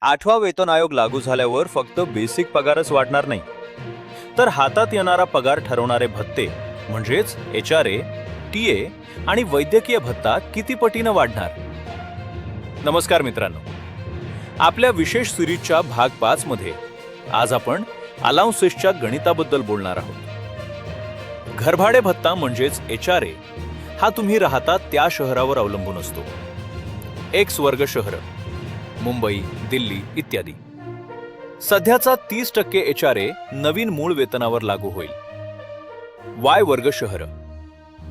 8वा वेतन आयोग लागू झाल्यावर फक्त बेसिक पगारच वाढणार नाही, तर हातात येणारा पगार ठरवणारे भत्ते म्हणजेच HRA, TA आणि वैद्यकीय भत्ता किती पटीनं वाढणार? नमस्कार मित्रांनो, आपल्या विशेष सिरीजच्या भाग 5 मध्ये आज आपण अलाउन्सेसच्या गणिताबद्दल बोलणार आहोत. घरभाडे भत्ता म्हणजेच HRA हा तुम्ही राहता त्या शहरावर अवलंबून असतो. X वर्ग शहर, मुंबई, दिल्ली इत्यादी. सध्याचा 30% HRA नवीन मूळ वेतनावर लागू होईल. Y वर्ग शहर,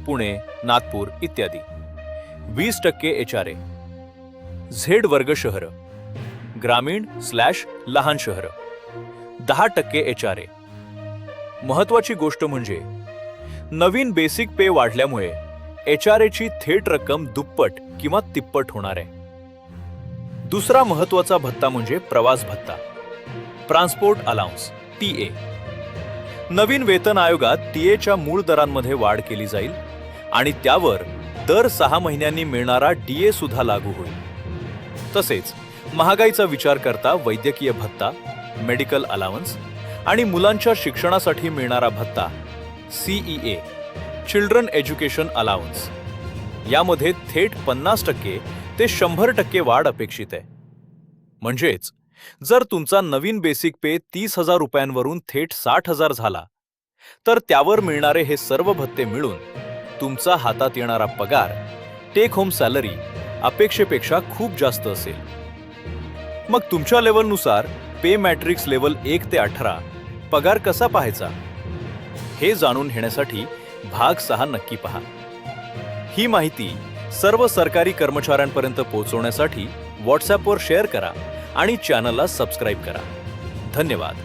पुणे, नागपूर इत्यादी 20% HRA. Z वर्ग शहर, ग्रामीण/लहान शहर 10% HRA. महत्वाची गोष्ट म्हणजे नवीन बेसिक पे वाढल्यामुळे HRA ची थेट रक्कम दुप्पट किंवा तिप्पट होणार आहे. दुसरा महत्वाचा भत्ता म्हणजे प्रवास भत्ता, ट्रान्सपोर्ट अलाउन्स TA. नवीन वेतन आयोगात TA च्या मूळ दरांमध्ये वाढ केली जाईल आणि त्यावर दर 6 महिन्यांनी मिळणारा DA सुद्धा लागू होईल. तसेच महागाईचा विचार करता वैद्यकीय भत्ता, मेडिकल अलाउन्स आणि मुलांच्या शिक्षणासाठी मिळणारा भत्ता CEA, चिल्ड्रन एज्युकेशन अलाउन्स यामध्ये थेट 50% ते 100% वाढ अपेक्षित आहे. म्हणजेच जर तुमचा नवीन बेसिक पे 30,000 रुपयांवरून थेट 60,000 झाला, तर त्यावर मिळणारे हे सर्व भत्ते मिळून तुमचा हातात येणारा पगार, टेक होम सॅलरी अपेक्षेपेक्षा खूप जास्त असेल. मग तुमच्या लेवलनुसार पे मॅट्रिक्स लेवल 1 ते 18 पगार कसा पाहायचा हे जाणून घेण्यासाठी भाग 6 नक्की पहा. ही माहिती सर्व सरकारी कर्मचाऱ्यांपर्यंत पोहोचवण्यासाठी व्हॉट्सॲपवर शेअर करा आणि चॅनलला सबस्क्राईब करा. धन्यवाद.